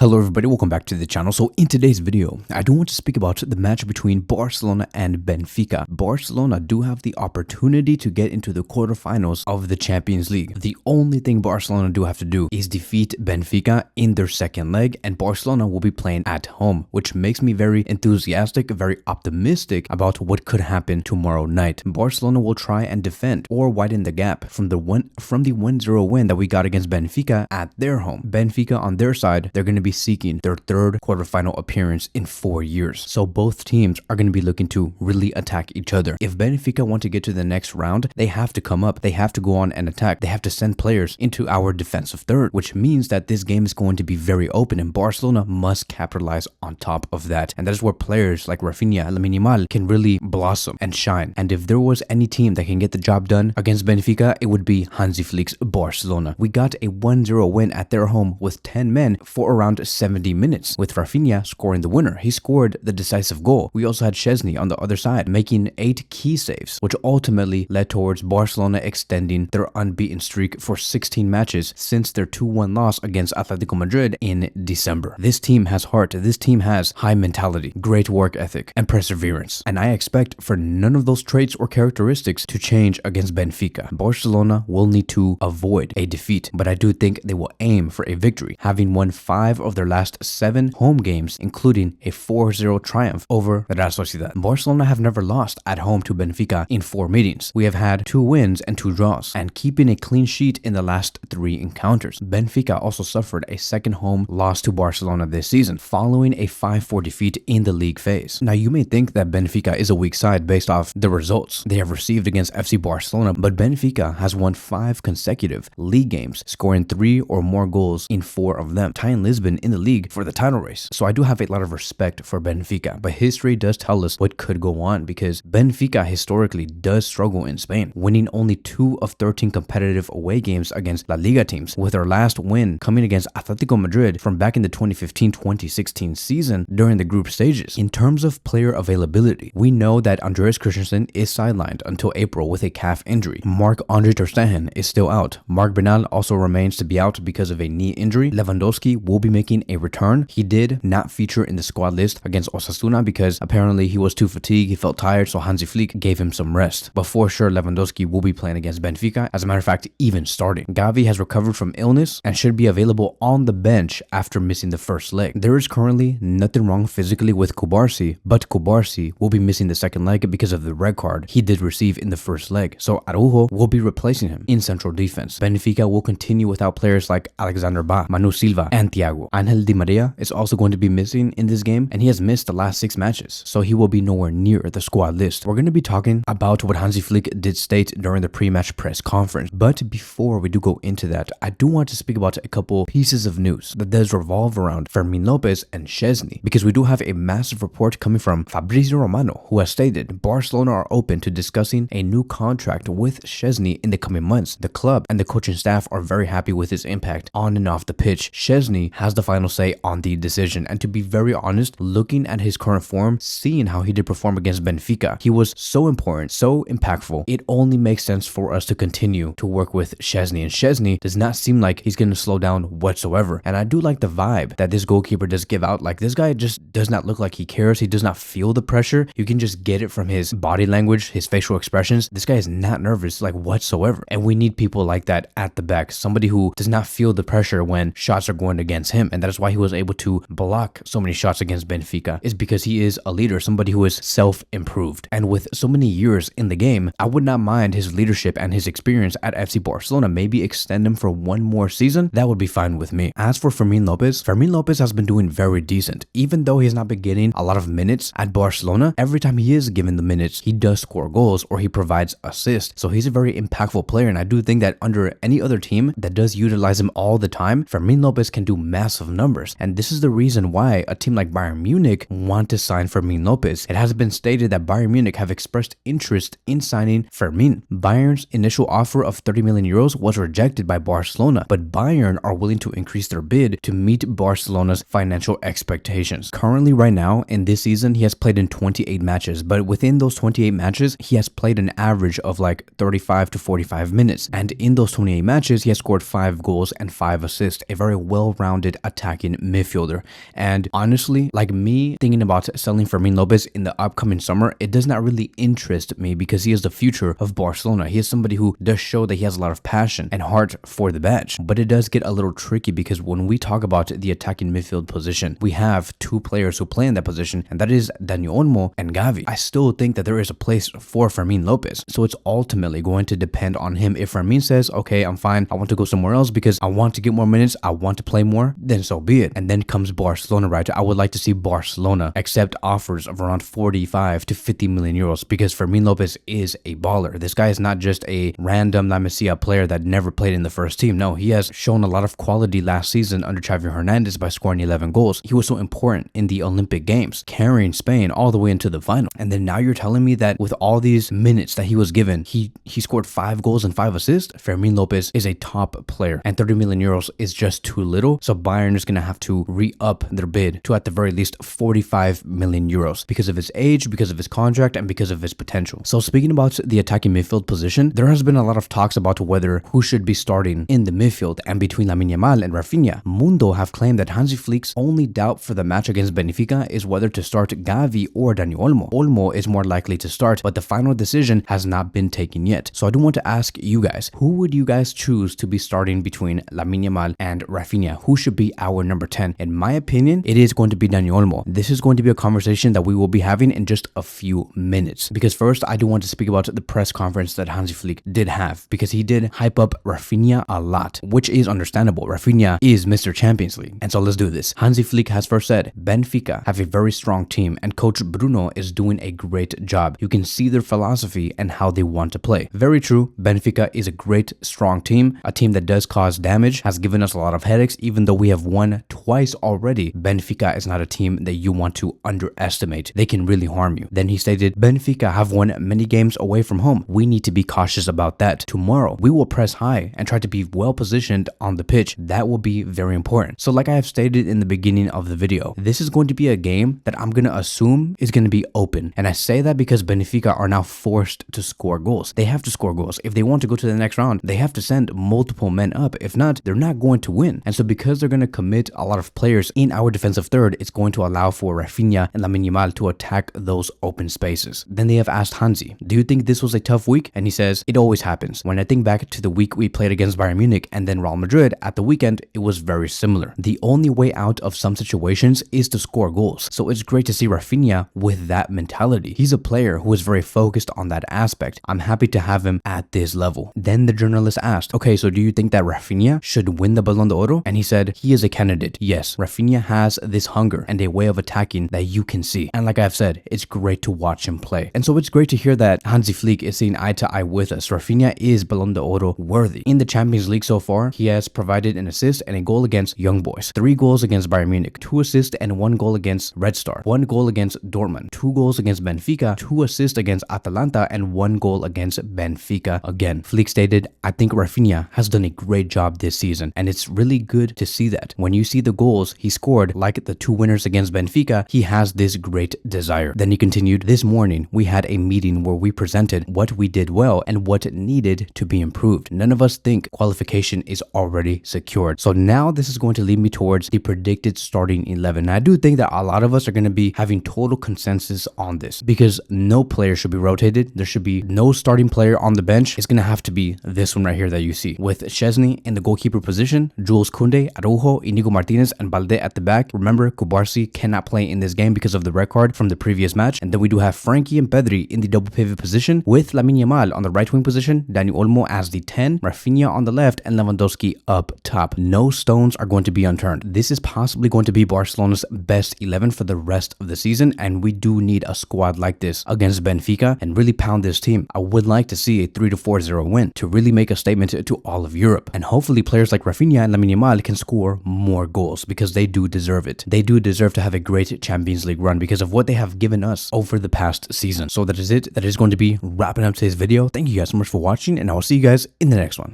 Hello everybody, welcome back to the channel. So in today's video, I do want to speak about the match between Barcelona and Benfica. Barcelona do have the opportunity to get into the quarterfinals of the Champions League. The only thing Barcelona do have to do is defeat Benfica in their second leg, and Barcelona will be playing at home, which makes me very enthusiastic, very optimistic about what could happen tomorrow night. Barcelona will try and defend or widen the gap from the 1-0 win that we got against Benfica at their home. Benfica on their side, they're going to be seeking their third quarterfinal appearance in 4 years. So both teams are going to be looking to really attack each other. If Benfica want to get to the next round, they have to come up. They have to go on and attack. They have to send players into our defensive third, which means that this game is going to be very open, and Barcelona must capitalize on top of that. And that is where players like Raphinha and can really blossom and shine. And if there was any team that can get the job done against Benfica, it would be Hansi Flick's Barcelona. We got a 1-0 win at their home with 10 men for around 70 minutes, with Raphinha scoring the winner. He scored the decisive goal. We also had Szczesny on the other side making 8 key saves, which ultimately led towards Barcelona extending their unbeaten streak for 16 matches since their 2-1 loss against Atletico Madrid in December. This team has heart. This team has high mentality, great work ethic, and perseverance. And I expect for none of those traits or characteristics to change against Benfica. Barcelona will need to avoid a defeat, but I do think they will aim for a victory, having won 5 of their last 7 home games, including a 4-0 triumph over Real Sociedad. Barcelona have never lost at home to Benfica in 4 meetings. We have had 2 wins and 2 draws, and keeping a clean sheet in the last 3 encounters. Benfica also suffered a second home loss to Barcelona this season, following a 5-4 defeat in the league phase. Now, you may think that Benfica is a weak side based off the results they have received against FC Barcelona, but Benfica has won 5 consecutive league games, scoring 3 or more goals in 4 of them, tying Lisbon in the league for the title race. So I do have a lot of respect for Benfica, but history does tell us what could go on, because Benfica historically does struggle in Spain, winning only 2 of 13 competitive away games against La Liga teams, with their last win coming against Atletico Madrid from back in the 2015-2016 season during the group stages. In terms of player availability, we know that Andreas Christensen is sidelined until April with a calf injury. Marc-Andre ter Stegen is still out. Marc Bernal also remains to be out because of a knee injury. Lewandowski will be making a return. He did not feature in the squad list against Osasuna because apparently he was too fatigued, he felt tired, so Hansi Flick gave him some rest. But for sure, Lewandowski will be playing against Benfica, as a matter of fact, even starting. Gavi has recovered from illness and should be available on the bench after missing the first leg. There is currently nothing wrong physically with Kubarsi, but Kubarsi will be missing the second leg because of the red card he did receive in the first leg, so Araujo will be replacing him in central defense. Benfica will continue without players like Alexander Ba, Manu Silva, and Thiago. Angel Di Maria is also going to be missing in this game, and he has missed the last 6 matches, so he will be nowhere near the squad list. We're going to be talking about what Hansi Flick did state during the pre-match press conference, but before we do go into that, I do want to speak about a couple pieces of news that does revolve around Fermin Lopez and Szczesny, because we do have a massive report coming from Fabrizio Romano, who has stated Barcelona are open to discussing a new contract with Szczesny in the coming months. The club and the coaching staff are very happy with his impact on and off the pitch. Szczesny has the final say on the decision, and to be very honest, looking at his current form, seeing how he did perform against Benfica, he was so important, so impactful. It only makes sense for us to continue to work with Szczesny, and Szczesny does not seem like he's going to slow down whatsoever. And I do like the vibe that this goalkeeper does give out. Like, this guy just does not look like he cares. He does not feel the pressure. You can just get it from his body language, his facial expressions. This guy is not nervous, like, whatsoever. And we need people like that at the back, somebody who does not feel the pressure when shots are going against him. And that is why he was able to block so many shots against Benfica, is because he is a leader, somebody who is self-improved. And with so many years in the game, I would not mind his leadership and his experience at FC Barcelona. Maybe extend him for 1 more season. That would be fine with me. As for Fermin Lopez has been doing very decent. Even though he has not been getting a lot of minutes at Barcelona, every time he is given the minutes, he does score goals or he provides assists. So he's a very impactful player, and I do think that under any other team that does utilize him all the time, Fermin Lopez can do massive numbers. And this is the reason why a team like Bayern Munich want to sign Fermin Lopez. It has been stated that Bayern Munich have expressed interest in signing Fermin. Bayern's initial offer of 30 million euros was rejected by Barcelona, but Bayern are willing to increase their bid to meet Barcelona's financial expectations. Currently, right now, in this season, he has played in 28 matches, but within those 28 matches, he has played an average of like 35 to 45 minutes. And in those 28 matches, he has scored 5 goals and 5 assists, a very well-rounded attacking midfielder. And honestly, like me thinking about selling Fermin Lopez in the upcoming summer, it does not really interest me because he is the future of Barcelona. He is somebody who does show that he has a lot of passion and heart for the badge. But it does get a little tricky because when we talk about the attacking midfield position, we have two players who play in that position, and that is Dani Olmo and Gavi. I still think that there is a place for Fermin Lopez. So it's ultimately going to depend on him. If Fermin says, okay, I'm fine, I want to go somewhere else because I want to get more minutes, I want to play more, then so be it. And then comes Barcelona, right? I would like to see Barcelona accept offers of around 45 to 50 million euros because Fermin Lopez is a baller. This guy is not just a random La Masia player that never played in the first team. No, he has shown a lot of quality last season under Xavi Hernandez by scoring 11 goals. He was so important in the Olympic Games, carrying Spain all the way into the final. And then now you're telling me that with all these minutes that he was given, he scored 5 goals and 5 assists? Fermin Lopez is a top player, and 30 million euros is just too little. So Bayern is going to have to re-up their bid to at the very least 45 million euros because of his age, because of his contract, and because of his potential. So speaking about the attacking midfield position, there has been a lot of talks about whether who should be starting in the midfield, and between Lamine Yamal and Raphinha, Mundo have claimed that Hansi Flick's only doubt for the match against Benfica is whether to start Gavi or Dani Olmo. Olmo is more likely to start, but the final decision has not been taken yet. So I do want to ask you guys, who would you guys choose to be starting between Lamine Yamal and Raphinha? Who should be our number 10? In my opinion, it is going to be Dani Olmo. This is going to be a conversation that we will be having in just a few minutes. Because first, I do want to speak about the press conference that Hansi Flick did have, because he did hype up Raphinha a lot, which is understandable. Raphinha is Mr. Champions League. And so let's do this. Hansi Flick has first said, Benfica have a very strong team and coach Bruno is doing a great job. You can see their philosophy and how they want to play. Very true. Benfica is a great, strong team, a team that does cause damage, has given us a lot of headaches, even though we have won twice already. Benfica is not a team that you want to underestimate. They can really harm you. Then he stated, Benfica have won many games away from home. We need to be cautious about that. Tomorrow, we will press high and try to be well positioned on the pitch. That will be very important. So like I have stated in the beginning of the video, this is going to be a game that I'm going to assume is going to be open. And I say that because Benfica are now forced to score goals. They have to score goals. If they want to go to the next round, they have to send multiple men up. If not, they're not going to win. And so because they're going to commit a lot of players in our defensive third, it's going to allow for Raphinha and Lamine Yamal to attack those open spaces. Then they have asked Hansi, do you think this was a tough week? And he says, it always happens. When I think back to the week we played against Bayern Munich and then Real Madrid at the weekend, it was very similar. The only way out of some situations is to score goals. So it's great to see Raphinha with that mentality. He's a player who is very focused on that aspect. I'm happy to have him at this level. Then the journalist asked, okay, so do you think that Raphinha should win the Ballon d'Oro? And he said, he is a candidate. Yes, Raphinha has this hunger and a way of attacking that you can see. And like I've said, it's great to watch him play. And so it's great to hear that Hansi Flick is seeing eye to eye with us. Raphinha is Ballon d'Oro worthy. In the Champions League so far, he has provided an assist and a goal against Young Boys, 3 goals against Bayern Munich, 2 assists and 1 goal against Red Star, 1 goal against Dortmund, 2 goals against Benfica, 2 assists against Atalanta, and 1 goal against Benfica again. Flick stated, I think Raphinha has done a great job this season, and it's really good to see that. When you see the goals he scored, like the 2 winners against Benfica, he has this great desire. Then he continued, this morning we had a meeting where we presented what we did well and what needed to be improved. None of us think qualification is already secured. So now this is going to lead me towards the predicted starting 11. And I do think that a lot of us are going to be having total consensus on this because no player should be rotated. There should be no starting player on the bench. It's going to have to be this one right here that you see, with Szczesny in the goalkeeper position, Jules Koundé, Araujo, Inigo Martinez, and Balde at the back. Remember, Kubarsi cannot play in this game because of the red card from the previous match. And then we do have Frankie and Pedri in the double pivot position, with Lamine Yamal on the right wing position, Dani Olmo as the 10, Raphinha on the left, and Lewandowski up top. No stones are going to be unturned. This is possibly going to be Barcelona's best 11 for the rest of the season, and we do need a squad like this against Benfica and really pound this team. I would like to see a 3-4-0 win to really make a statement to all of Europe, and hopefully players like Raphinha and Lamine Yamal can score more goals because they do deserve it. They do deserve to have a great Champions League run because of what they have given us over the past season. So that is it. That is going to be wrapping up today's video. Thank you guys so much for watching, and I will see you guys in the next one.